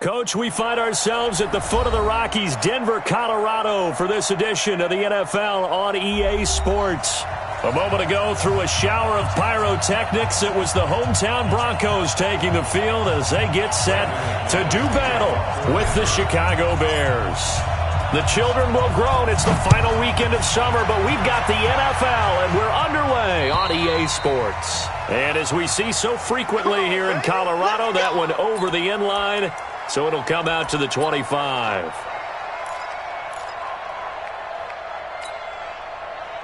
Coach, we find ourselves at the foot of the Rockies, Denver, Colorado, for this edition of the NFL on EA Sports. A moment ago, through a shower of pyrotechnics, it was the hometown Broncos taking the field as they get set to do battle with the Chicago Bears. The children will groan. It's the final weekend of summer, but we've got the NFL, and we're underway on EA Sports. And as we see so frequently here in Colorado, that one over the end line, so it'll come out to the 25.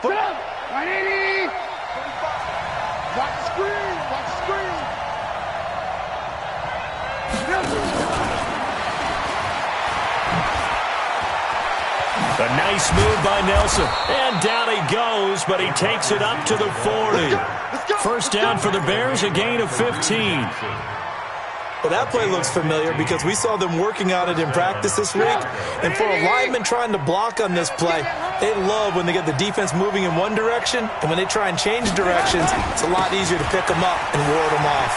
Put up! 180! Watch the screen! Watch the screen! A nice move by Nelson. And down he goes, but he takes it up to the 40. First down for the Bears, a gain of 15. Well, that play looks familiar because we saw them working on it in practice this week. And for a lineman trying to block on this play, they love when they get the defense moving in one direction. And when they try and change directions, it's a lot easier to pick them up and ward them off.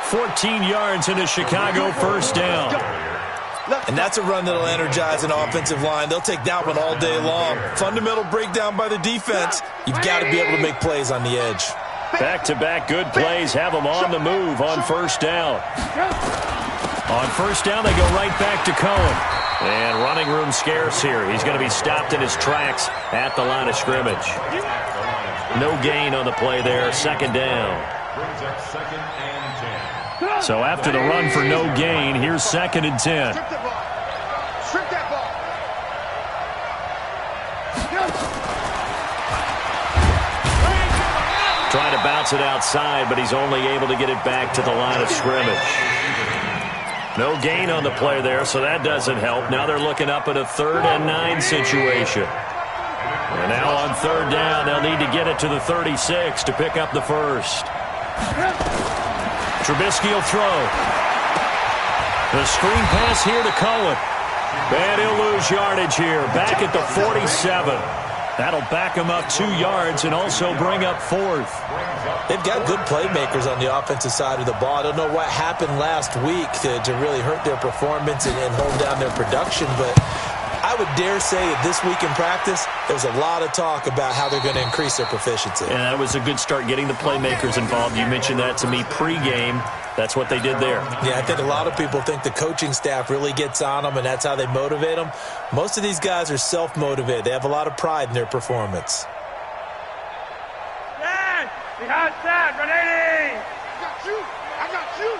14 yards into Chicago, first down. And that's a run that'll energize an offensive line. They'll take that one all day long. Fundamental breakdown by the defense. You've got to be able to make plays on the edge. Back-to-back good plays have them on the move on first down. On first down, they go right back to Cohen. And running room scarce here. He's going to be stopped in his tracks at the line of scrimmage. No gain on the play there. Second down. So after the run for no gain, here's second and 10. Strip that ball. Trying to bounce it outside, but he's only able to get it back to the line of scrimmage. No gain on the play there, so that doesn't help. Now they're looking up at a 3rd and 9 situation. And now on third down, they'll need to get it to the 36 to pick up the first. Trubisky will throw. The screen pass here to Cohen. And he'll lose yardage here. Back at the 47. That'll back him up 2 yards and also bring up 4th. They've got good playmakers on the offensive side of the ball. I don't know what happened last week to really hurt their performance and hold down their production, but I would dare say that this week in practice, there's a lot of talk about how they're going to increase their proficiency. And that was a good start, getting the playmakers involved. You mentioned that to me pregame. That's what they did there. Yeah, I think a lot of people think the coaching staff really gets on them, and that's how they motivate them. Most of these guys are self-motivated. They have a lot of pride in their performance. Dad! Behind that! 180! I got you! I got you!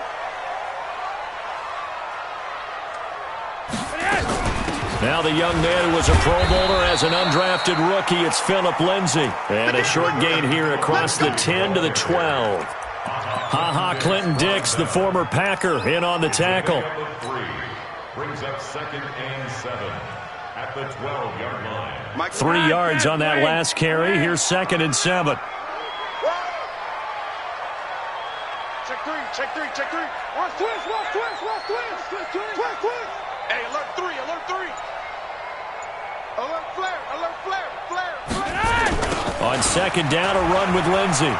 Now the young man who was a Pro Bowler as an undrafted rookie, it's Phillip Lindsay. And a short gain here across the 10 to the 12. Ha-ha, Clinton Dix, the former Packer, in on the tackle. Brings up 2nd and 7 at the 12-yard line. 3 yards on that last carry. Here's 2nd and 7. Check three, check three, check three. Watch twist, watch twist, watch twist. Twist, twist. Hey, alert 3, alert 3. Alert flare, alert flare, flare, flare. On second down, a run with Lindsay.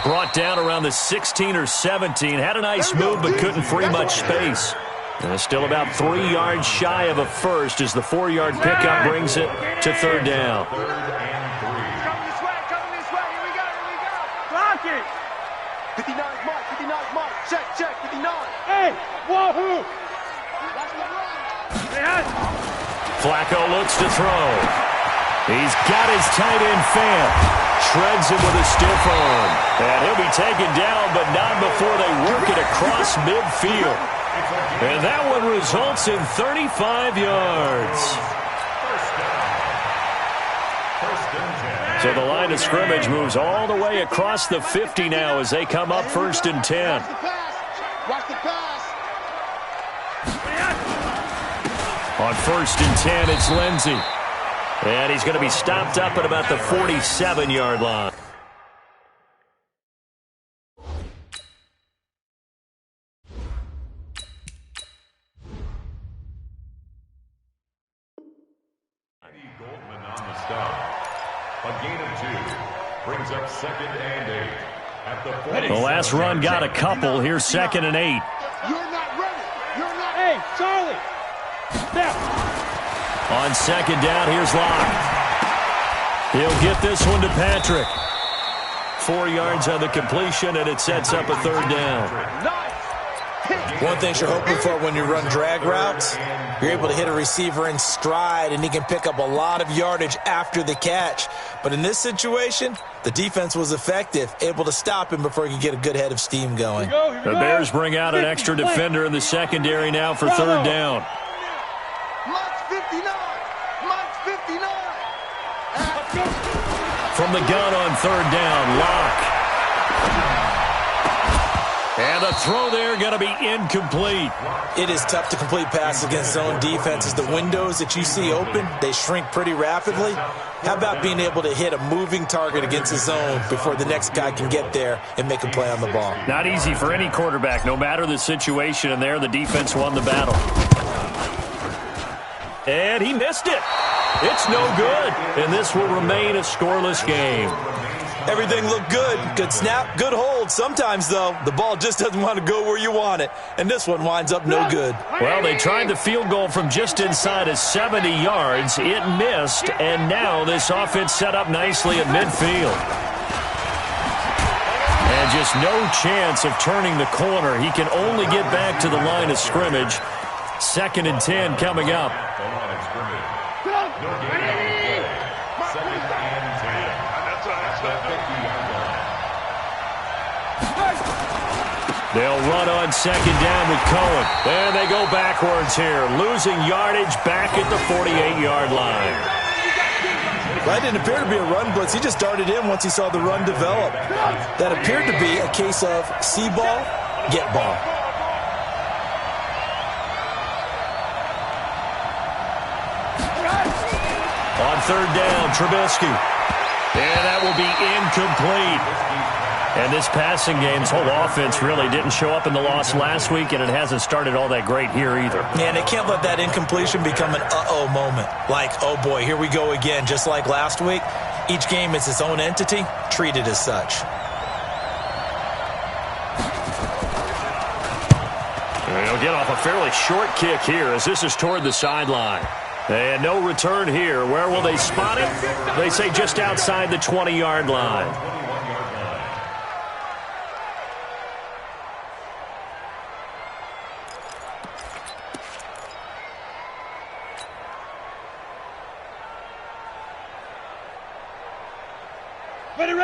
Brought down around the 16 or 17. Had a nice move, but couldn't free much space. And still about 3 yards shy of a first as the 4-yard pickup brings it to third down. Coming this way, here we go, here we go. Block it. 59's mark, 59's mark. Check, 59. Hey, wahoo. Flacco looks to throw. He's got his tight end fan. Shreds him with a stiff arm. And he'll be taken down, but not before they work it across midfield. And that one results in 35 yards. So the line of scrimmage moves all the way across the 50 now as they come up 1st and 10. Watch the pass. On 1st and 10, it's Lindsay. And he's going to be stopped up at about the 47-yard line. Goldman on the stop. A gain of 2 brings up 2nd and 8 at the The last run got a couple. Here's 2nd and 8. You're not ready. You're not. Hey, Charlie. Step. On 2nd down, here's Locke. He'll get this one to Patrick. 4 yards on the completion, and it sets up a 3rd down. One thing you're hoping for when you run drag routes, you're able to hit a receiver in stride, and he can pick up a lot of yardage after the catch. But in this situation, the defense was effective, able to stop him before he could get a good head of steam going. Here we The go. Bears bring out an extra defender in the secondary now for 3rd down. Mike's 59. Mike's 59. From the gun on 3rd down, Locke. And the throw there going to be incomplete. It is tough to complete passes against zone defenses. The windows that you see open, they shrink pretty rapidly. How about being able to hit a moving target against a zone before the next guy can get there and make a play on the ball? Not easy for any quarterback, no matter the situation. And there, the defense won the battle. And he missed it. It's no good. And this will remain a scoreless game. Everything looked good. Good snap, good hold. Sometimes, though, the ball just doesn't want to go where you want it. And this one winds up no good. Well, they tried the field goal from just inside of 70 yards. It missed, and now this offense set up nicely at midfield. And just no chance of turning the corner. He can only get back to the line of scrimmage. 2nd and 10 coming up. They'll run on 2nd down with Cohen. And they go backwards here, losing yardage back at the 48-yard line. That didn't appear to be a run blitz. He just darted in once he saw the run develop. That appeared to be a case of see ball, get ball. On 3rd down, Trubisky. And that will be incomplete. And this passing game's whole offense really didn't show up in the loss last week, and it hasn't started all that great here either. And they can't let that incompletion become an uh-oh moment. Like, oh boy, here we go again, just like last week. Each game is its own entity, treated as such. And he'll get off a fairly short kick here as this is toward the sideline. And no return here. Where will they spot it? They say just outside the 20-yard line.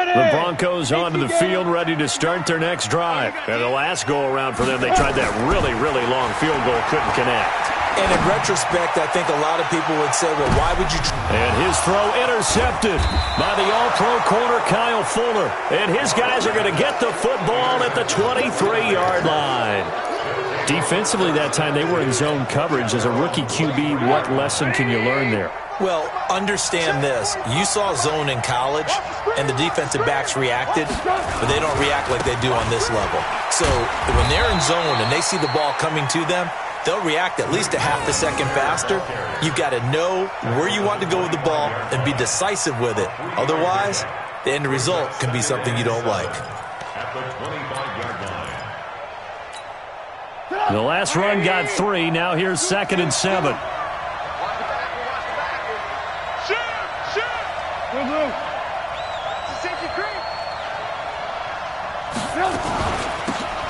The Broncos onto the field, ready to start their next drive. And the last go-around for them, they tried that really, really long field goal, couldn't connect. And in retrospect, I think a lot of people would say, well, why would you... And his throw intercepted by the all-pro corner, Kyle Fuller. And his guys are going to get the football at the 23-yard line. Defensively that time, they were in zone coverage. As a rookie QB, what lesson can you learn there? Well, understand this. You saw zone in college, and the defensive backs reacted, but they don't react like they do on this level. So when they're in zone and they see the ball coming to them, they'll react at least a half a second faster. You've got to know where you want to go with the ball and be decisive with it. Otherwise, the end result can be something you don't like. At the 25-yard line. The last run got 3. Now here's 2nd and 7.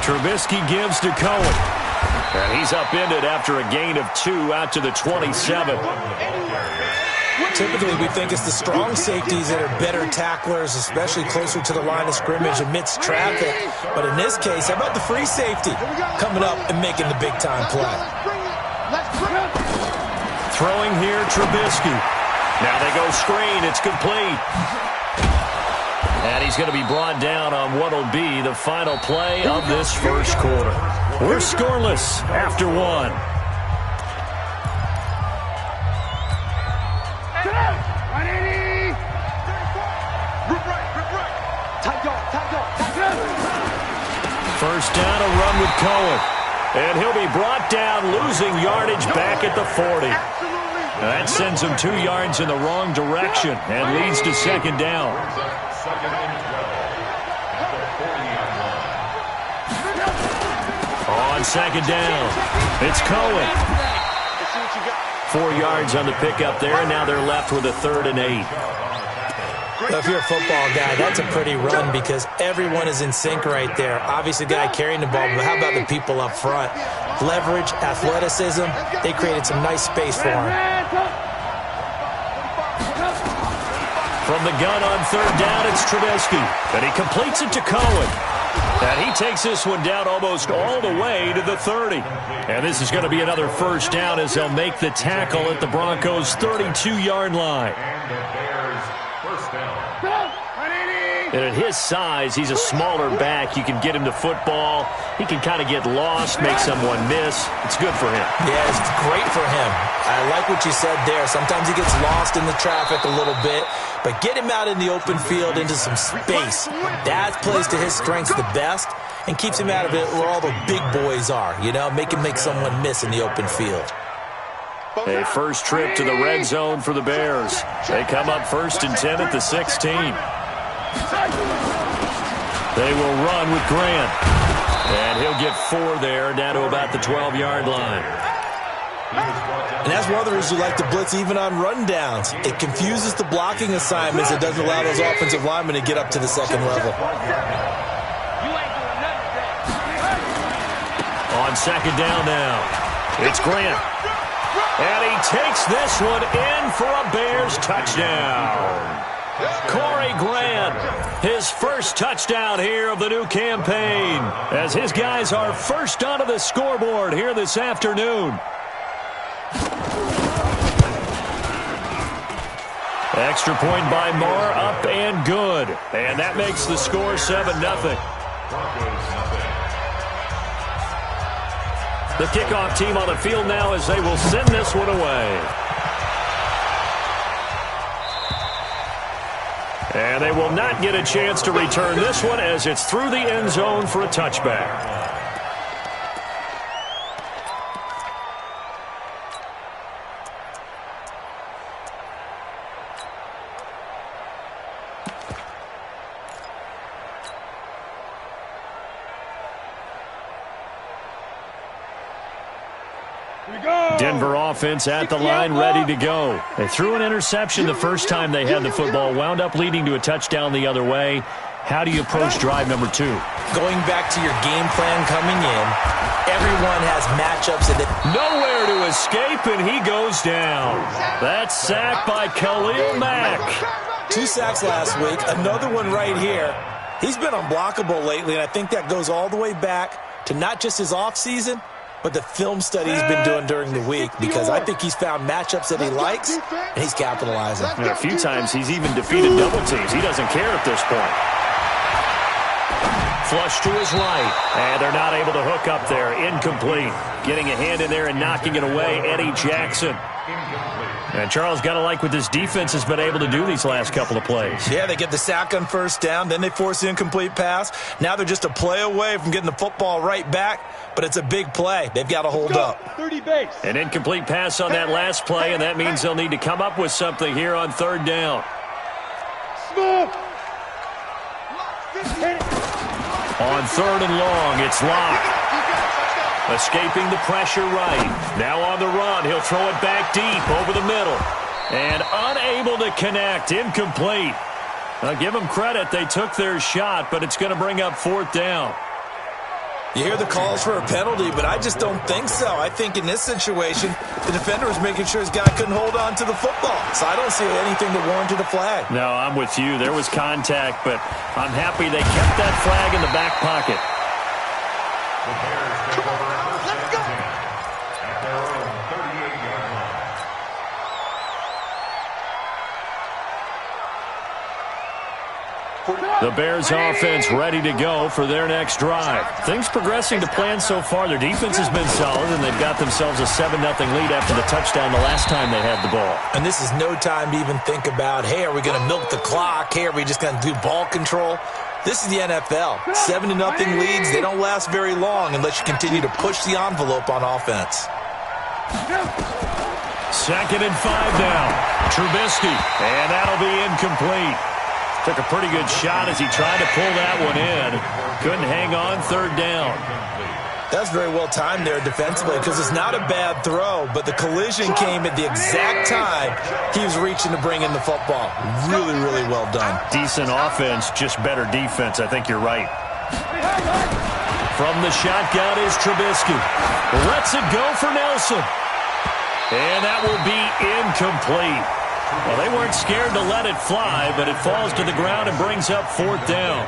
Trubisky gives to Cohen. And he's upended after a gain of 2 out to the 27. Typically, we think it's the strong safeties that are better tacklers, especially closer to the line of scrimmage amidst traffic. But in this case, how about the free safety coming up and making the big-time play? Throwing here, Trubisky. Now they go screen. It's complete. And he's going to be brought down on what will be the final play of this first quarter. We're scoreless after 1. First down, a run with Cohen. And he'll be brought down, losing yardage back at the 40. That sends him 2 yards in the wrong direction and leads to 2nd down. On second down, it's Cohen. 4 yards on the pickup there, and now they're left with a 3rd and 8. Well, if you're a football guy, that's a pretty run because everyone is in sync right there. Obviously, the guy carrying the ball, but how about the people up front? Leverage, athleticism, they created some nice space for him. From the gun on 3rd down, it's Trubisky, and he completes it to Cohen. And he takes this one down almost all the way to the 30. And this is going to be another 1st down as they'll make the tackle at the Broncos' 32-yard line. And the Bears, 1st down. And at his size, he's a smaller back. You can get him to football. He can kind of get lost, make someone miss. It's good for him. Yeah, it's great for him. I like what you said there. Sometimes he gets lost in the traffic a little bit, but get him out in the open field into some space. That plays to his strengths the best and keeps him out of it where all the big boys are, you know, make him make someone miss in the open field. A first trip to the red zone for the Bears. They come up 1st and 10 at the 16. They will run with Grant. And he'll get 4 there, down to about the 12-yard line. And that's one of the reasons you like to blitz even on rundowns. It confuses the blocking assignments. It doesn't allow those offensive linemen to get up to the 2nd level. On 2nd down now, it's Grant. And he takes this one in for a Bears touchdown. Corey Grant, his 1st touchdown here of the new campaign, as his guys are first onto the scoreboard here this afternoon. Extra point by Moore, up and good. And that makes the score 7-0. The kickoff team on the field now as they will send this one away. And they will not get a chance to return this one as it's through the end zone for a touchback. Denver offense at the line, ready to go. They threw an interception the first time they had the football, wound up leading to a touchdown the other way. How do you approach drive number 2? Going back to your game plan coming in, everyone has matchups. Nowhere to escape, and he goes down. That's sacked by Khalil Mack. 2 sacks last week, another one right here. He's been unblockable lately, and I think that goes all the way back to not just his offseason, but the film study he's been doing during the week, because I think he's found matchups that he likes, and he's capitalizing. And a few times he's even defeated double teams. He doesn't care at this point. Flush to his right, and they're not able to hook up there. Incomplete. Getting a hand in there and knocking it away, Eddie Jackson. And Charles, got to like what this defense has been able to do these last couple of plays. Yeah, they get the sack on 1st down, then they force the incomplete pass. Now they're just a play away from getting the football right back, but it's a big play. They've got to hold up. 30 base. An incomplete pass on that last play, and that means they'll need to come up with something here on 3rd down. Smooth. On 3rd and long, it's Locke. Escaping the pressure right. Now on the run, he'll throw it back deep over the middle. And unable to connect, incomplete. Now give them credit, they took their shot, but it's going to bring up 4th down. You hear the calls for a penalty, but I just don't think so. I think in this situation, the defender was making sure his guy couldn't hold on to the football. So I don't see anything that warranted a flag. No, I'm with you. There was contact, but I'm happy they kept that flag in the back pocket. The Bears take over at 1st and 10 at their own 38-yard line. The Bears offense ready to go for their next drive. Things progressing to plan so far. Their defense has been solid, and they've got themselves a 7-0 lead after the touchdown the last time they had the ball. And this is no time to even think about, hey, are we going to milk the clock? Hey, are we just going to do ball control? This is the NFL. 7-0 leads, they don't last very long unless you continue to push the envelope on offense. 2nd and 5 now. Trubisky, and that'll be incomplete. Took a pretty good shot as he tried to pull that one in. Couldn't hang on 3rd down. That's very well timed there defensively because it's not a bad throw, but the collision came at the exact time he was reaching to bring in the football. Really, really well done. Decent offense, just better defense. I think you're right. From the shotgun is Trubisky. Lets it go for Nelson. And that will be incomplete. Well, they weren't scared to let it fly, but it falls to the ground and brings up 4th down.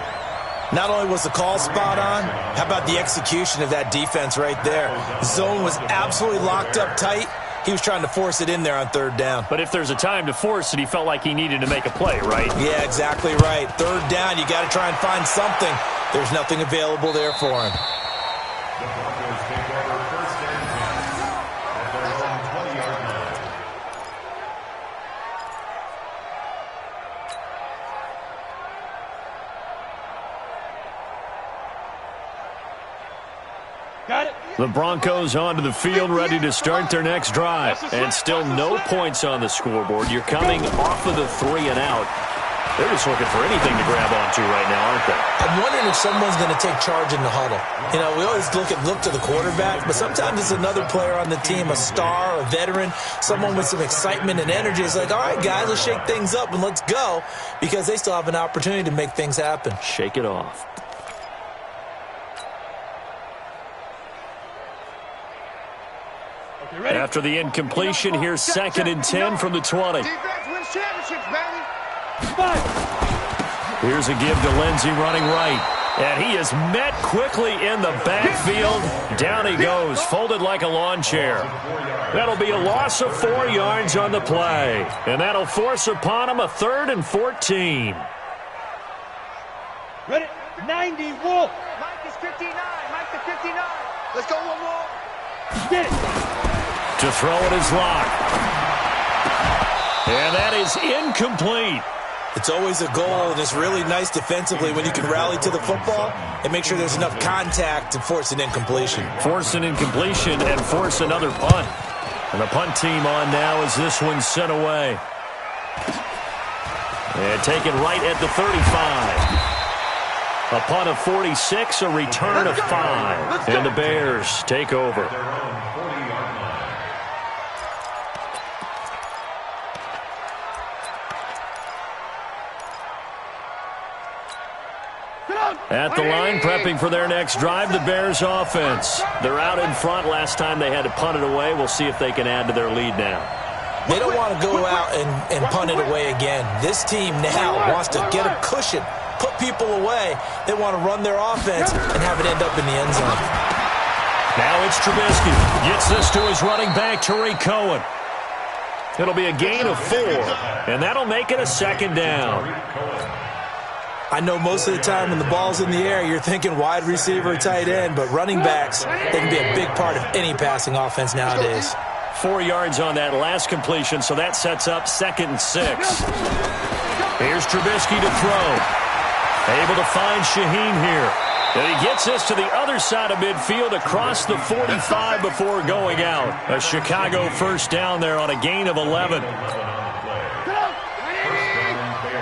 Not only was the call spot on, how about the execution of that defense right there? Zone was absolutely locked up tight. He was trying to force it in there on 3rd down. But if there's a time to force it, he felt like he needed to make a play, right? Yeah, exactly right. 3rd down, you got to try and find something. There's nothing available there for him. The Broncos take over 1st and 10 at their own 20-yard line. Got it. The Broncos onto the field, ready to start their next drive. And still no points on the scoreboard. You're coming off of the 3 and out. They're just looking for anything to grab onto right now, aren't they? I'm wondering if someone's going to take charge in the huddle. You know, we always look to the quarterback, but sometimes it's another player on the team, a star, a veteran, someone with some excitement and energy. It's like, all right, guys, let's shake things up and let's go, because they still have an opportunity to make things happen. Shake it off. After the incompletion, here's 2nd and 10 from the 20. Defense wins championships, baby. Here's a give to Lindsey running right. And he is met quickly in the backfield. Down he goes, folded like a lawn chair. That'll be a loss of 4 yards on the play. And that'll force upon him a 3rd and 14. Ready? 90, Wolf. Mike is 59. Mike to 59. Let's go one more. Get it. To throw it is Locke. And that is incomplete. It's always a goal, and it's really nice defensively when you can rally to the football and make sure there's enough contact to force an incompletion. Force an incompletion and force another punt. And the punt team on now as this one's sent away. And taken right at the 35. A punt of 46, a return of 5. And the Bears take over. Their own 40-yard line. At the line, prepping for their next drive, the Bears offense. They're out in front. Last time they had to punt it away. We'll see if they can add to their lead now. They don't want to go out and punt it away again. This team now wants to get a cushion, put people away. They want to run their offense and have it end up in the end zone. Now it's Trubisky. Gets this to his running back, Tariq Cohen. It'll be a gain of 4, and that'll make it a 2nd down. I know most of the time when the ball's in the air, you're thinking wide receiver, tight end, but running backs, they can be a big part of any passing offense nowadays. 4 yards on that last completion, so that sets up 2nd and 6. Here's Trubisky to throw. Able to find Shaheen here. And he gets this to the other side of midfield across the 45 before going out. A Chicago 1st down there on a gain of 11.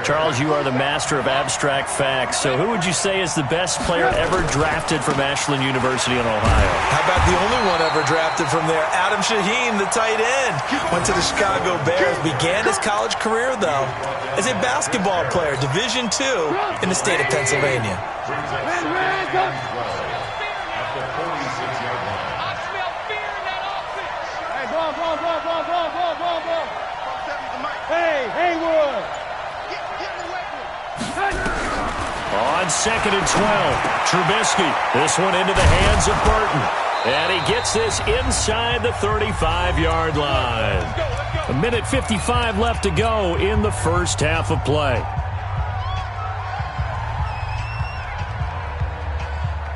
Charles, you are the master of abstract facts. So who would you say is the best player ever drafted from Ashland University in Ohio? How about the only one ever drafted from there? Adam Shaheen, the tight end. Went to the Chicago Bears. Began his college career, though, as a basketball player, Division II in the state of Pennsylvania. At the 46-yard line. I smell fear in that offense. Hey, go. Hey, Haywood. get away from him. On 2nd and 12, Trubisky. This one into the hands of Burton. And he gets this inside the 35-yard line. A minute 55 left to go in the first half of play.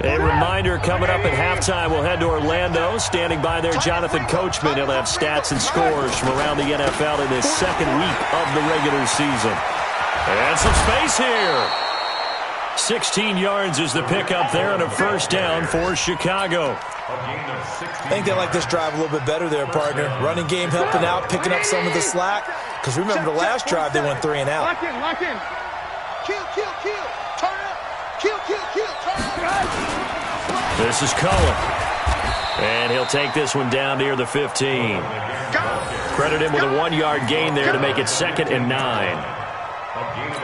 A reminder coming up at halftime, we'll head to Orlando. Standing by there, Jonathan Coachman. He'll have stats and scores from around the NFL in this 2nd week of the regular season. And some space here. 16 yards is the pickup there and a 1st down for Chicago. I think they like this drive a little bit better there, partner. Running game helping out, picking up some of the slack. Because remember the last drive, they went 3 and out. Lock in. Kill. Turn up. Kill. Turn up. This is Cullen. And he'll take this one down near the 15. Credit him with a 1-yard gain there to make it 2nd and 9.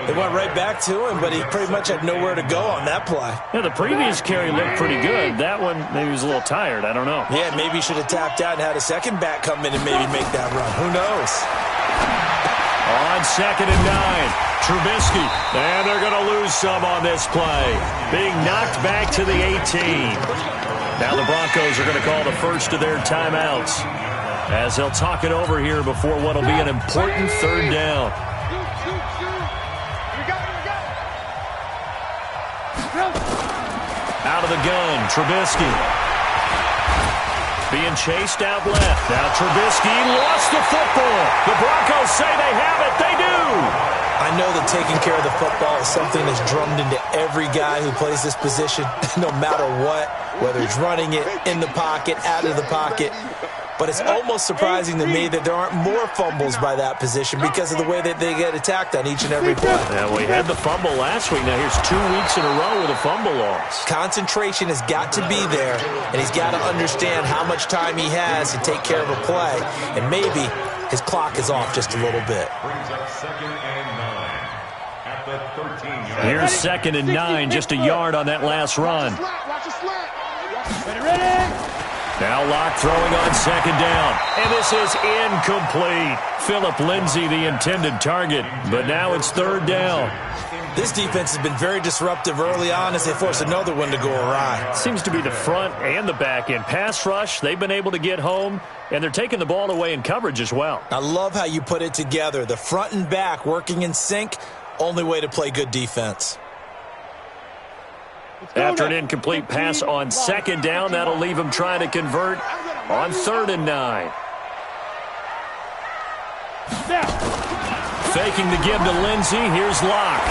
They went right back to him, but he pretty much had nowhere to go on that play. Yeah, the previous carry looked pretty good. That one, maybe he was a little tired. I don't know. Yeah, maybe he should have tapped out and had a second back come in and maybe make that run. Who knows? On 2nd and 9, Trubisky. And they're going to lose some on this play. Being knocked back to the 18. Now the Broncos are going to call the first of their timeouts as they'll talk it over here before what will be an important 3rd down. Out of the gun, Trubisky. Being chased out left. Now Trubisky lost the football. The Broncos say they have it. They do. I know that taking care of the football is something that's drummed into every guy who plays this position, no matter what, whether he's running it, in the pocket, out of the pocket. But it's almost surprising to me that there aren't more fumbles by that position because of the way that they get attacked on each and every play. Yeah, we had the fumble last week. Now here's 2 weeks in a row with a fumble loss. Concentration has got to be there, and he's got to understand how much time he has to take care of a play. And maybe his clock is off just a little bit. Here's 2nd and 9, just a yard on that last run. Ready? Now Locke throwing on 2nd down. And this is incomplete. Phillip Lindsay, the intended target. But now it's 3rd down. This defense has been very disruptive early on as they force another one to go awry. Seems to be the front and the back end. Pass rush, they've been able to get home. And they're taking the ball away in coverage as well. I love how you put it together. The front and back working in sync. Only way to play good defense. After an incomplete pass on 2nd down, that'll leave him trying to convert on 3rd and 9. Faking the give to Lindsay. Here's Locke.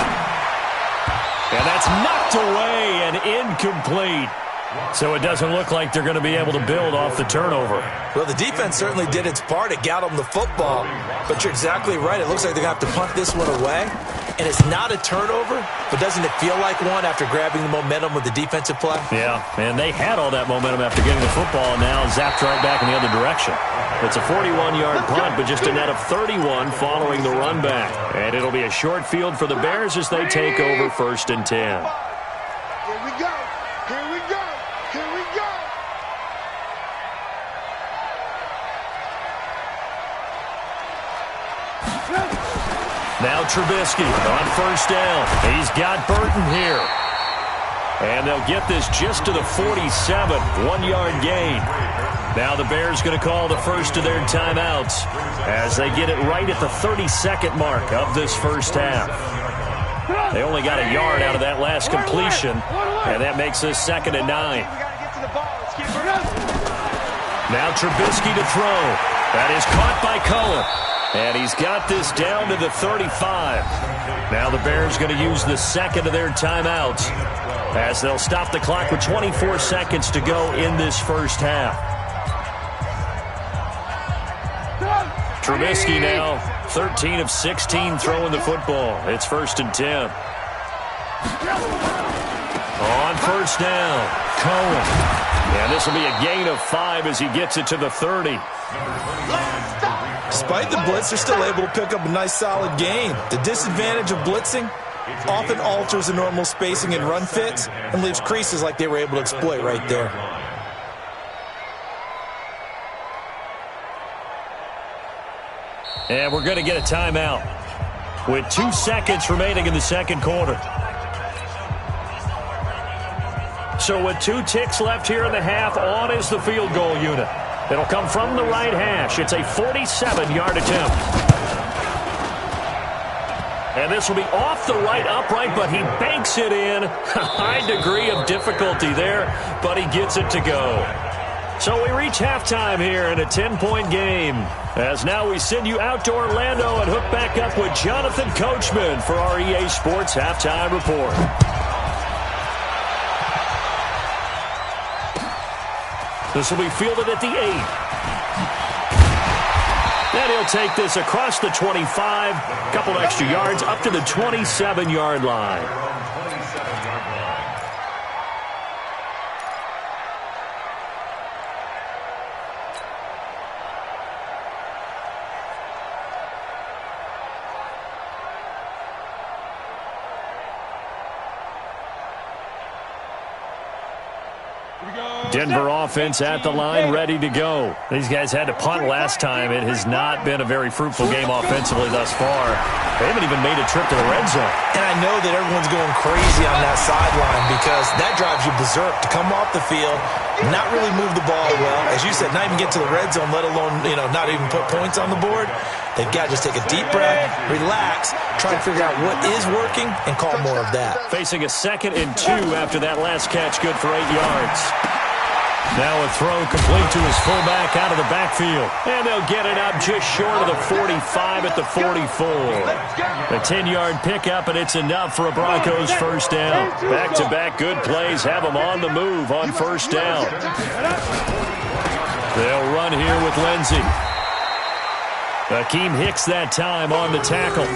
And that's knocked away and incomplete. So it doesn't look like they're going to be able to build off the turnover. Well, the defense certainly did its part. It got them the football. But you're exactly right. It looks like they're going to have to punt this one away. And it's not a turnover, but doesn't it feel like one after grabbing the momentum with the defensive play? Yeah, and they had all that momentum after getting the football, and now zapped right back in the other direction. It's a 41-yard punt, but just a net of 31 following the run back. And it'll be a short field for the Bears as they take over 1st and 10. Here we go. Here we go. Here we go. Now Trubisky on 1st down. He's got Burton here. And they'll get this just to the 47, 1-yard gain. Now the Bears going to call the first of their timeouts as they get it right at the 32nd mark of this first half. They only got a yard out of that last completion, and that makes this 2nd and 9. Now Trubisky to throw. That is caught by Cullen. And he's got this down to the 35. Now the Bears going to use the 2nd of their timeouts as they'll stop the clock with 24 seconds to go in this first half. Trubisky now 13 of 16 throwing the football. It's 1st and 10. On 1st down, Cohen. And this will be a gain of 5 as he gets it to the 30. Despite the blitz, they're still able to pick up a nice solid gain. The disadvantage of blitzing often alters the normal spacing and run fits and leaves creases like they were able to exploit right there. And we're going to get a timeout with 2 seconds remaining in the 2nd quarter. So with 2 ticks left here in the half, on is the field goal unit. It'll come from the right hash. It's a 47-yard attempt. And this will be off the right upright, but he banks it in. A high degree of difficulty there, but he gets it to go. So we reach halftime here in a 10-point game. As now we send you out to Orlando and hook back up with Jonathan Coachman for our EA Sports Halftime Report. This will be fielded at the 8. And he'll take this across the 25, a couple extra yards, up to the 27-yard line. Denver offense at the line, ready to go. These guys had to punt last time. It has not been a very fruitful game offensively thus far. They haven't even made a trip to the red zone. And I know that everyone's going crazy on that sideline because that drives you berserk to come off the field, not really move the ball well. As you said, not even get to the red zone, let alone, not even put points on the board. They've got to just take a deep breath, relax, try to figure out what is working, and call more of that. Facing a 2nd and 2 after that last catch, good for 8 yards. Now a throw complete to his fullback out of the backfield. And they'll get it up just short of the 45 at the 44. A 10-yard pickup, and it's enough for a Broncos first down. Back-to-back good plays have them on the move on first down. They'll run here with Lindsey. Akeem Hicks that time on the tackle.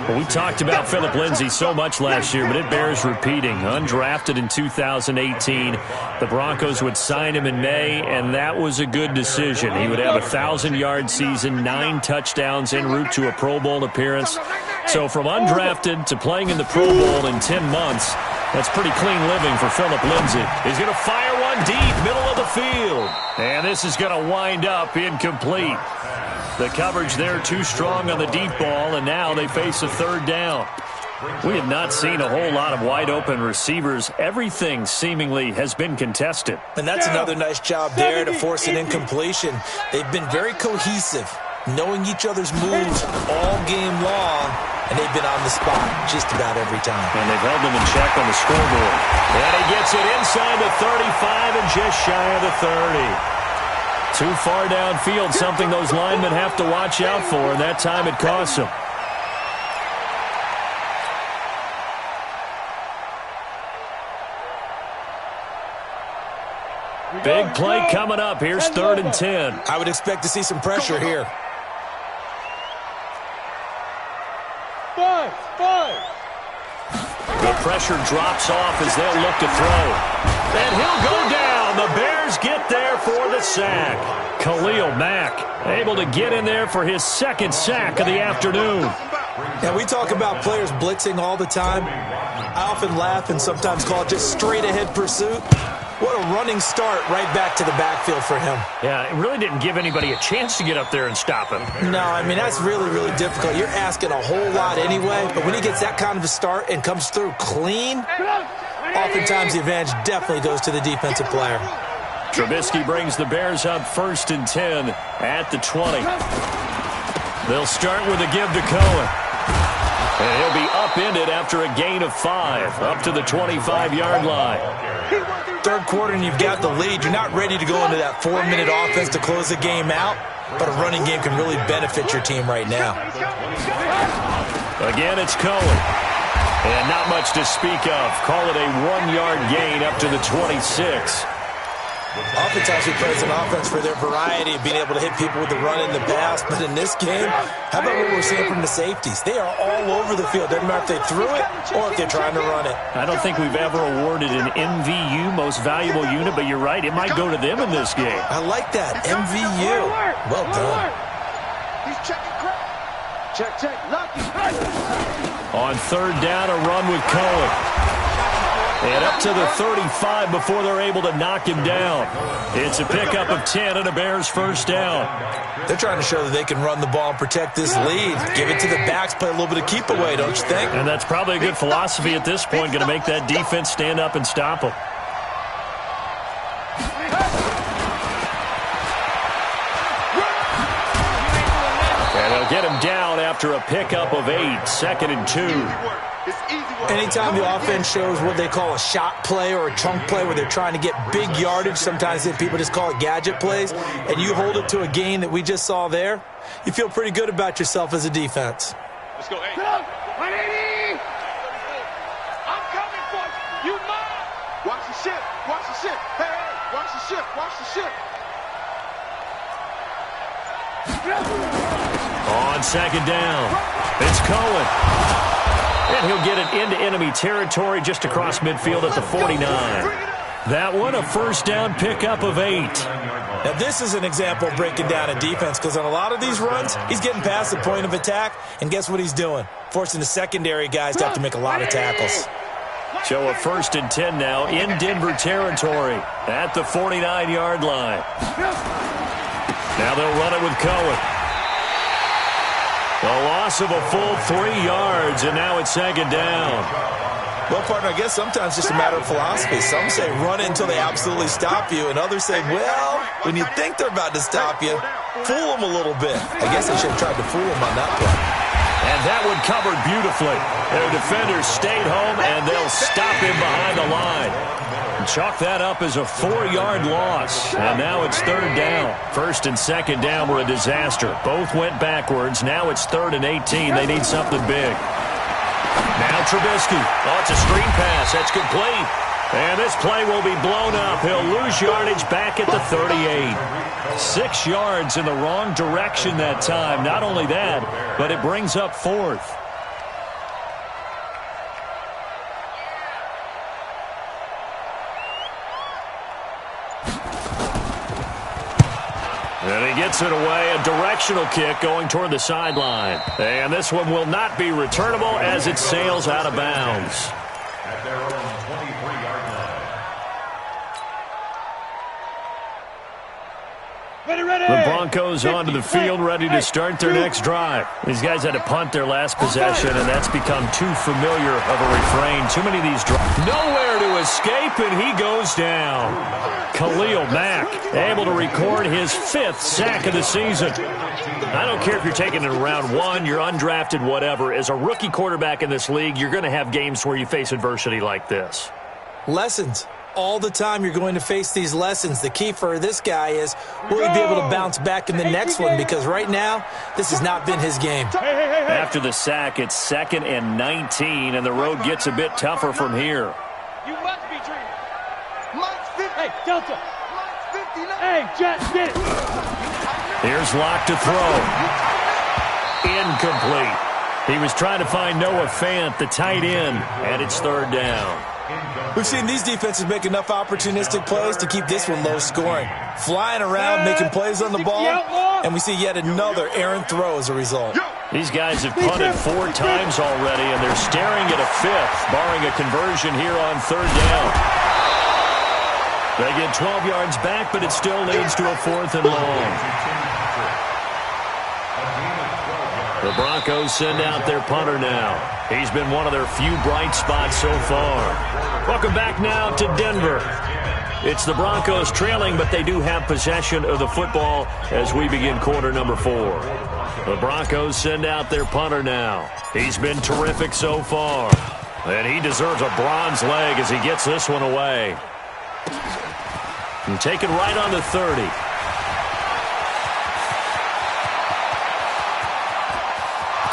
Well, we talked about Phillip Lindsay so much last year, but it bears repeating. Undrafted in 2018. The Broncos would sign him in May, and that was a good decision. He would have a 1,000-yard season, 9 touchdowns en route to a Pro Bowl appearance. So from undrafted to playing in the Pro Bowl in 10 months, that's pretty clean living for Phillip Lindsay. He's going to fire one deep, middle of the field. And this is going to wind up incomplete. The coverage there too strong on the deep ball, and now they face a 3rd down. We have not seen a whole lot of wide-open receivers. Everything seemingly has been contested. And that's another nice job there to force an incompletion. They've been very cohesive, knowing each other's moves all game long, and they've been on the spot just about every time. And they've held them in check on the scoreboard. And he gets it inside the 35 and just shy of the 30. Too far downfield, something those linemen have to watch out for, and that time it costs them. Big play coming up. Here's 3rd and 10. I would expect to see some pressure here. 5. The pressure drops off as they'll look to throw. And he'll go down. The Bears get there for the sack. Khalil Mack able to get in there for his 2nd sack of the afternoon. Now, we talk about players blitzing all the time. I often laugh and sometimes call it just straight-ahead pursuit. What a running start right back to the backfield for him. Yeah, it really didn't give anybody a chance to get up there and stop him. No, I mean, that's really, really difficult. You're asking a whole lot anyway, but when he gets that kind of a start and comes through clean, oftentimes the advantage definitely goes to the defensive player. Trubisky brings the Bears up 1st and 10 at the 20. They'll start with a give to Cohen. And he'll be upended after a gain of 5, up to the 25-yard line. 3rd quarter and you've got the lead. You're not ready to go into that 4-minute offense to close the game out, but a running game can really benefit your team right now. Again, it's Cohen. And not much to speak of. Call it a 1-yard gain up to the 26. Oftentimes we praise an offense for their variety of being able to hit people with the run and the pass, but in this game, how about what we're seeing from the safeties? They are all over the field. Doesn't matter if they threw it or if they're trying to run it. I don't think we've ever awarded an MVU, most valuable unit, but you're right, it might go to them in this game. I like that, MVU. Well done. He's checking crap. Check. Lucky. On 3rd down, a run with Cohen. And up to the 35 before they're able to knock him down. It's a pickup of 10 and a Bears first down. They're trying to show that they can run the ball and protect this lead. Give it to the backs, play a little bit of keep away, don't you think? And that's probably a good philosophy at this point, going to make that defense stand up and stop them. And they'll get him down after a pickup of 8, 2nd and 2. Anytime the offense shows what they call a shot play or a chunk play where they're trying to get big yardage, sometimes people just call it gadget plays, and you hold it to a gain that we just saw there, you feel pretty good about yourself as a defense. Let's go, 180! I'm coming for you. You mine! Watch the ship. Hey, watch the ship. On 2nd down, it's Cohen. And he'll get it into enemy territory just across midfield at the 49. That one, a first down pickup of 8. Now, this is an example of breaking down a defense because on a lot of these runs, he's getting past the point of attack, and guess what he's doing? Forcing the secondary guys to have to make a lot of tackles. So a 1st and 10 now in Denver territory at the 49-yard line. Now they'll run it with Cohen. A loss of a full 3 yards, and now it's 2nd down. Well, partner, I guess sometimes it's just a matter of philosophy. Some say run it until they absolutely stop you, and others say, well, when you think they're about to stop you, fool them a little bit. I guess they should have tried to fool them on that play. And that one covered beautifully. Their defenders stayed home, and they'll stop him behind the line. Chalk that up as a 4-yard loss, and now it's 3rd down. 1st and 2nd down were a disaster. Both went backwards. Now it's 3rd and 18. They need something big. Now Trubisky. Oh, it's a screen pass. That's complete. And this play will be blown up. He'll lose yardage back at the 38. 6 yards in the wrong direction that time. Not only that, but it brings up 4th. And he gets it away, a directional kick going toward the sideline. And this one will not be returnable as it sails out of bounds. At their own 23-yard line. The Broncos onto the field, ready to start their next drive. These guys had to punt their last possession, and that's become too familiar of a refrain. Too many of these drives. Nowhere to escape, and he goes down. Khalil Mack able to record his 5th sack of the season. I don't care if you're taking it in round 1, you're undrafted, whatever. As a rookie quarterback in this league, you're going to have games where you face adversity like this. Lessons. All the time you're going to face these lessons. The key for this guy is, will he be able to bounce back in the next one? Because right now, this has not been his game. After the sack, it's 2nd and 19, and the road gets a bit tougher from here. You must be dreaming. Mike's 50. Hey, Delta. Mike's 59. Hey, Jet, get it. Here's Locke to throw. Incomplete. He was trying to find Noah Fant, the tight end, and it's 3rd down. We've seen these defenses make enough opportunistic plays to keep this one low scoring. Flying around, making plays on the ball, and we see yet another errant throw as a result. These guys have punted 4 times already, and they're staring at a 5th, barring a conversion here on 3rd down. They get 12 yards back, but it still leads to a 4th and long. The Broncos send out their punter now. He's been one of their few bright spots so far. Welcome back now to Denver. It's the Broncos trailing, but they do have possession of the football as we begin quarter number 4. The Broncos send out their punter now. He's been terrific so far. And he deserves a bronze leg as he gets this one away. And taken right on the 30.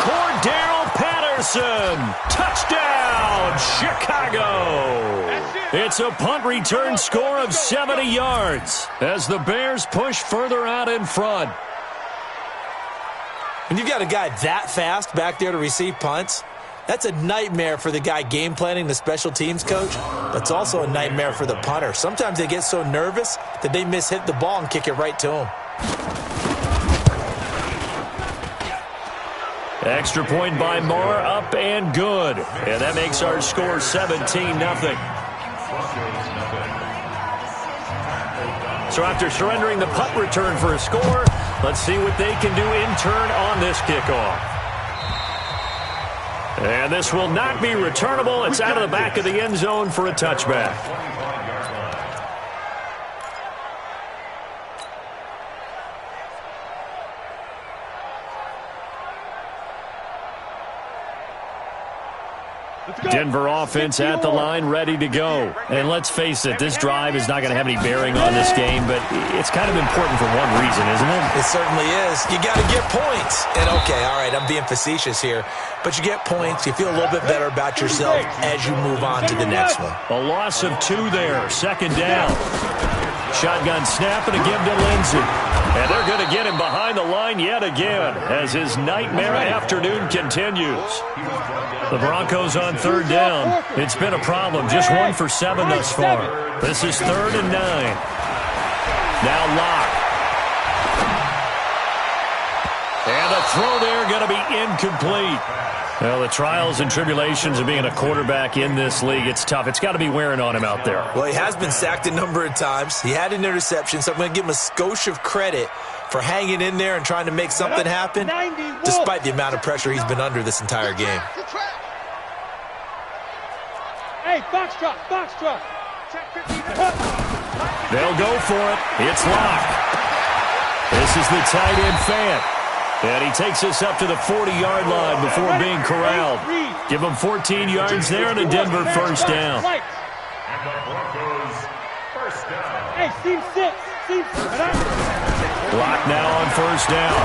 Cordell Patterson, touchdown, Chicago. It's a punt return score of 70 yards as the Bears push further out in front. When you've got a guy that fast back there to receive punts, that's a nightmare for the guy game planning, the special teams coach. That's also a nightmare for the punter. Sometimes they get so nervous that they mishit the ball and kick it right to him. Extra point by Moore, up and good. And that makes our score 17-0. So after surrendering the punt return for a score, let's see what they can do in turn on this kickoff. And this will not be returnable. It's out of the back of the end zone for a touchback. Denver offense at the line, ready to go. And let's face it, this drive is not going to have any bearing on this game, but it's kind of important for one reason, isn't it? It certainly is. You got to get points. And okay, all right, I'm being facetious here, but you get points, you feel a little bit better about yourself as you move on to the next one. A loss of 2 there, 2nd down. Shotgun snap and a give to Lindsey. And they're going to get him behind the line yet again as his nightmare afternoon continues. The Broncos on 3rd down. It's been a problem. Just 1 for 7 thus far. This is 3rd and 9. Now Locke. And the throw there going to be incomplete. Well, the trials and tribulations of being a quarterback in this league, it's tough. It's got to be wearing on him out there. Well, he has been sacked a number of times. He had an interception, so I'm going to give him a skosh of credit for hanging in there and trying to make something happen, despite the amount of pressure he's been under this entire game. Hey, box drop, box drop. They'll go for it. It's Locke. This is the tight end Fant. And he takes us up to the 40-yard line before being corralled. Give him 14 yards there and a Denver first down. And the Broncos first down. Hey, seam six. Locke now on first down.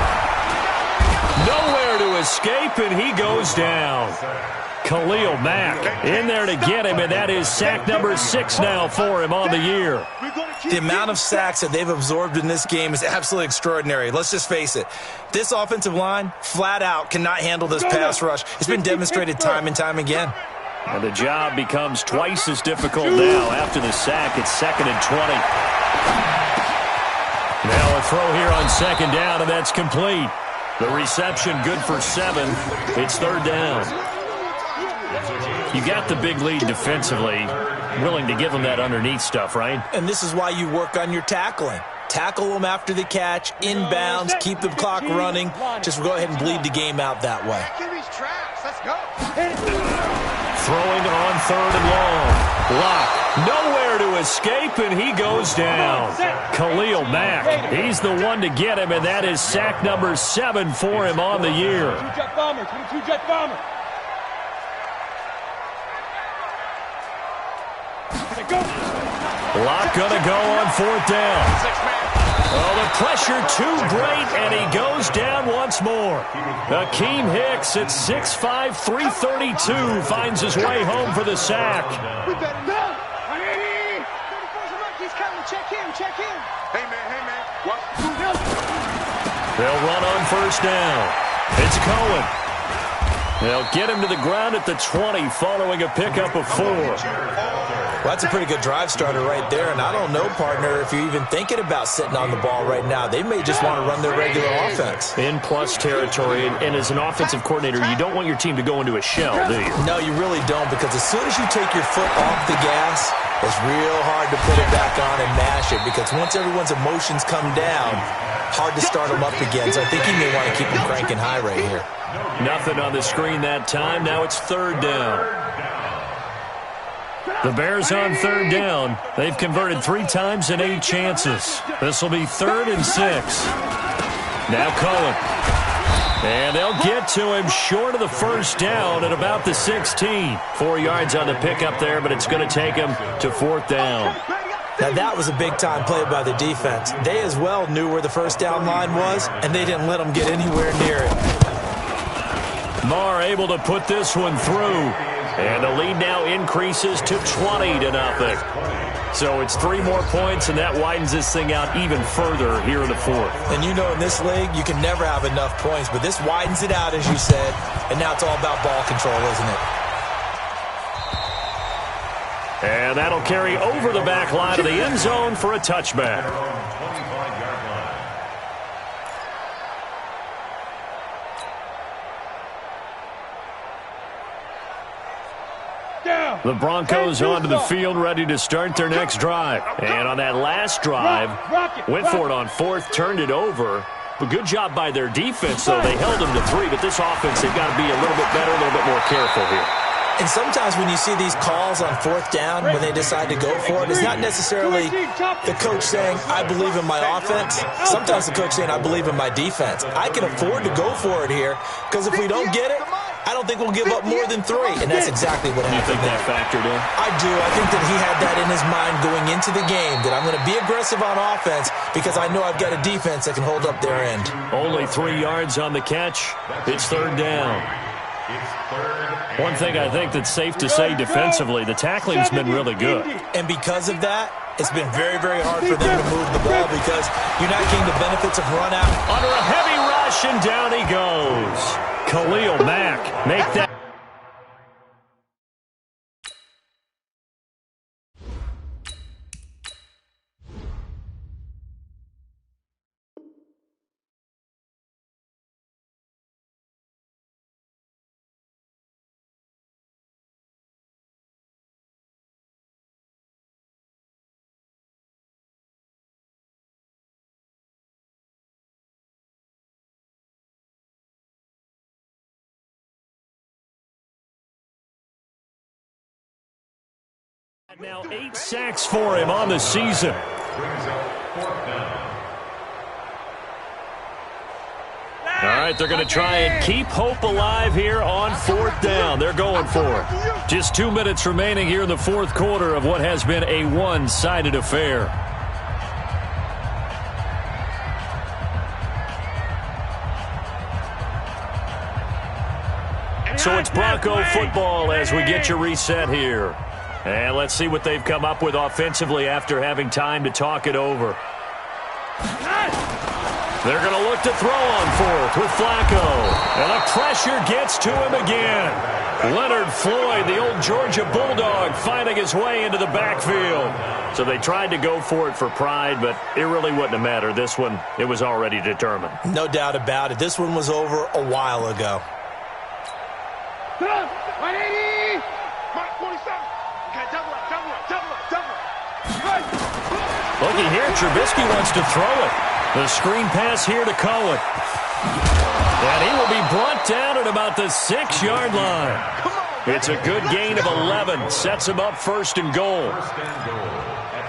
Nowhere to escape, and he goes down. Khalil Mack in there to get him, and that is sack number 6 now for him on the year. The amount of sacks that they've absorbed in this game is absolutely extraordinary. Let's just face it. This offensive line, flat out, cannot handle this pass rush. It's been demonstrated time and time again. And the job becomes twice as difficult now after the sack. It's 2nd and 20. Now a throw here on 2nd down, and that's complete. The reception good for 7. It's 3rd down. You got the big lead defensively. Willing to give them that underneath stuff, right? And this is why you work on your tackling. Tackle them after the catch, inbounds, keep the clock running. Just go ahead and bleed the game out that way. Let's go. Throwing on 3rd and long. Locke, nowhere to escape, and he goes down. Khalil Mack, he's the one to get him, and that is sack number 7 for him on the year. Two-jet bomber, 22-jet bomber. Locke gonna go on 4th down. Oh, the pressure too great, and he goes down once more. Akeem Hicks at 6'5", 332 finds his way home for the sack. We better know. Check in. Hey, man. What? They'll run on 1st down. It's Cohen. They'll get him to the ground at the 20 following a pickup of 4. Well, that's a pretty good drive starter right there, and I don't know, partner, if you're even thinking about sitting on the ball right now. They may just want to run their regular offense. In plus territory, and as an offensive coordinator, you don't want your team to go into a shell, do you? No, you really don't, because as soon as you take your foot off the gas, it's real hard to put it back on and mash it, because once everyone's emotions come down, hard to start them up again. So I think you may want to keep them cranking high right here. Nothing on the screen that time. Now it's 3rd down. The Bears on 3rd down. They've converted 3 times in 8 chances. This will be 3rd and 6. Now Cohen. And they'll get to him short of the first down at about the 16. 4 yards on the pickup there, but it's going to take him to 4th down. Now that was a big-time play by the defense. They as well knew where the first down line was, and they didn't let them get anywhere near it. Marr able to put this one through. And the lead now increases to 20-0. So it's 3 more points, and that widens this thing out even further here in the 4th. And you know in this league, you can never have enough points, but this widens it out, as you said, and now it's all about ball control, isn't it? And that'll carry over the back line of the end zone for a touchback. The Broncos onto the field, ready to start their next drive. And on that last drive, went for it on 4th, turned it over. But good job by their defense, though. They held them to 3, but this offense, they've got to be a little bit better, a little bit more careful here. And sometimes when you see these calls on 4th down, when they decide to go for it, it's not necessarily the coach saying, I believe in my offense. Sometimes the coach saying, I believe in my defense. I can afford to go for it here, because if we don't get it, I don't think we'll give up more than 3. And that's exactly what happened. You think that factored in? I do. I think that he had that in his mind going into the game, that I'm going to be aggressive on offense because I know I've got a defense that can hold up their end. Only 3 yards on the catch. It's 3rd down. One thing I think that's safe to say defensively, the tackling's been really good. And because of that, it's been very, very hard for them to move the ball because you're not getting the benefits of run out. Under a heavy rush, and down he goes. Khalil Mack make that. Now 8 sacks for him on the season. All right, they're going to try and keep hope alive here on 4th down. They're going for it. Just 2 minutes remaining here in the 4th quarter of what has been a one-sided affair. So it's Bronco football as we get your reset here. And let's see what they've come up with offensively after having time to talk it over. They're going to look to throw on 4th with Flacco. And the pressure gets to him again. Leonard Floyd, the old Georgia Bulldog, finding his way into the backfield. So they tried to go for it for pride, but it really wouldn't have mattered. This one, it was already determined. No doubt about it. This one was over a while ago. 180! Mark 47. Okay, double up. Looking here, Trubisky wants to throw it. The screen pass here to Cohen. And he will be brought down at about the 6-yard line. It's a good gain of 11. Sets him up 1st and goal.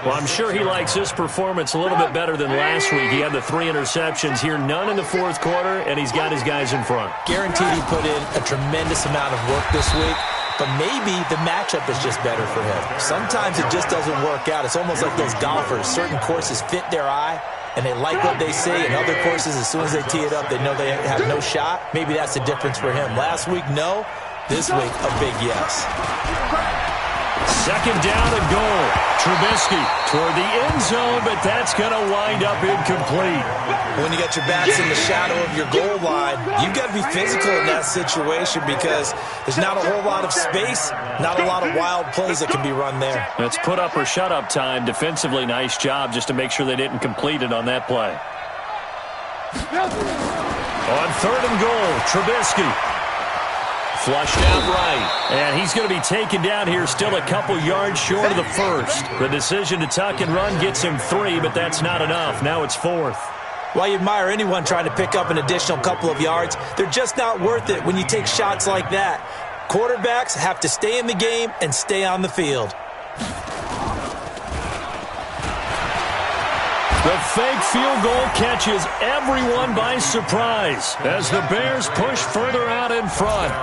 Well, I'm sure he likes this performance a little bit better than last week. He had the 3 interceptions here, none in the 4th quarter, and he's got his guys in front. Guaranteed he put in a tremendous amount of work this week, but maybe the matchup is just better for him. Sometimes it just doesn't work out. It's almost like those golfers. Certain courses fit their eye, and they like what they see, and other courses, as soon as they tee it up, they know they have no shot. Maybe that's the difference for him. Last week, no. This week, a big yes. 2nd down and goal. Trubisky toward the end zone, but that's going to wind up incomplete. When you got your backs in the shadow of your goal line, you've got to be physical in that situation because there's not a whole lot of space, not a lot of wild plays that can be run there. It's put up or shut up time. Defensively, nice job just to make sure they didn't complete it on that play. On 3rd and goal, Trubisky. Flushed out right. And he's going to be taken down here still a couple yards short of the 1st. The decision to tuck and run gets him 3, but that's not enough. Now it's 4th. While you admire anyone trying to pick up an additional couple of yards, they're just not worth it when you take shots like that. Quarterbacks have to stay in the game and stay on the field. The fake field goal catches everyone by surprise as the Bears push further out in front.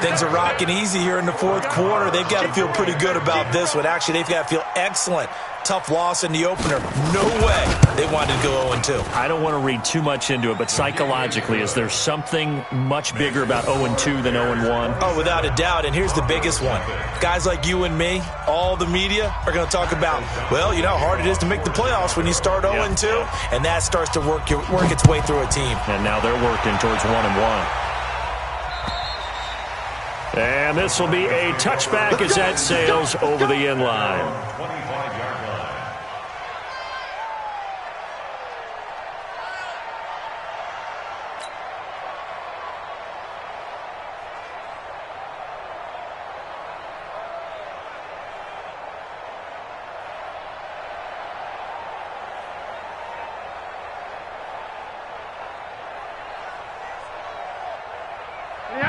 Things are rocking easy here in the 4th quarter. They've got to feel pretty good about this one. Actually, they've got to feel excellent. Tough loss in the opener. No way they wanted to go 0-2. I don't want to read too much into it, but psychologically, is there something much bigger about 0-2 than 0-1? Oh, without a doubt, and here's the biggest one. Guys like you and me, all the media, are going to talk about, well, you know how hard it is to make the playoffs when you start 0-2, and that starts to work its way through a team. And now they're working towards 1-1. And this will be a touchback as that sails over the end line. 25-yard line.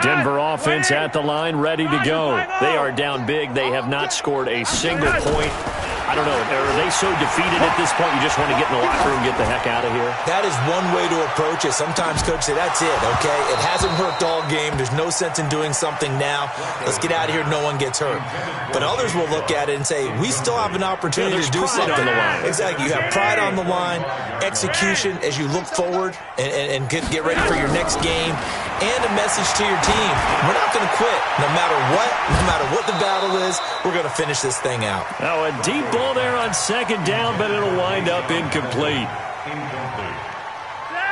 Denver offense at the line, ready to go. They are down big. They have not scored a single point. I don't know. Are they so defeated at this point you just want to get in the locker room and get the heck out of here? That is one way to approach it. Sometimes coaches say, that's it, okay? It hasn't worked all game. There's no sense in doing something now. Let's get out of here. No one gets hurt. But others will look at it and say, we still have an opportunity to do something. On the line. Exactly. You have pride on the line, execution as you look forward and get ready for your next game, and a message to your team. We're not going to quit. No matter what the battle is, we're going to finish this thing out. Now a deep ball there on 2nd down, but it'll wind up incomplete.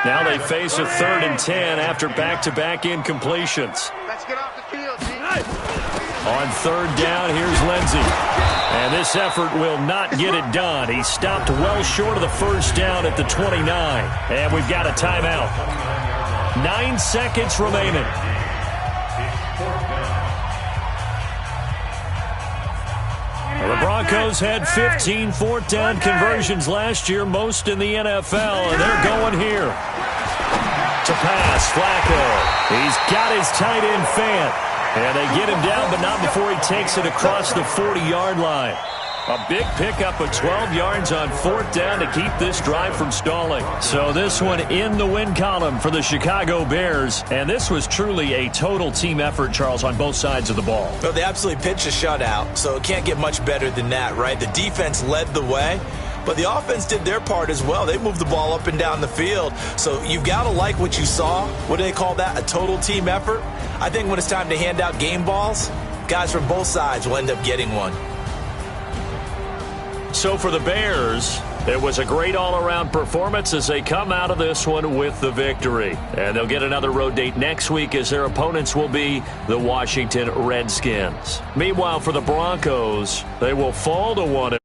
Now they face a 3rd and 10 after back-to-back incompletions. Let's get off the field, G. On 3rd down, here's Lindsey. And this effort will not get it done. He stopped well short of the 1st down at the 29. And we've got a timeout. 9 seconds remaining. The Broncos had 15 4th down conversions last year, most in the NFL, and they're going here. To pass, Flacco. He's got his tight end Fant. And they get him down, but not before he takes it across the 40-yard line. A big pickup of 12 yards on 4th down to keep this drive from stalling. So this one in the win column for the Chicago Bears. And this was truly a total team effort, Charles, on both sides of the ball. Well, they absolutely pitched a shutout, so it can't get much better than that, right? The defense led the way, but the offense did their part as well. They moved the ball up and down the field. So you've got to like what you saw. What do they call that? A total team effort? I think when it's time to hand out game balls, guys from both sides will end up getting one. So for the Bears, it was a great all-around performance as they come out of this one with the victory. And they'll get another road date next week as their opponents will be the Washington Redskins. Meanwhile, for the Broncos, they will fall to 1.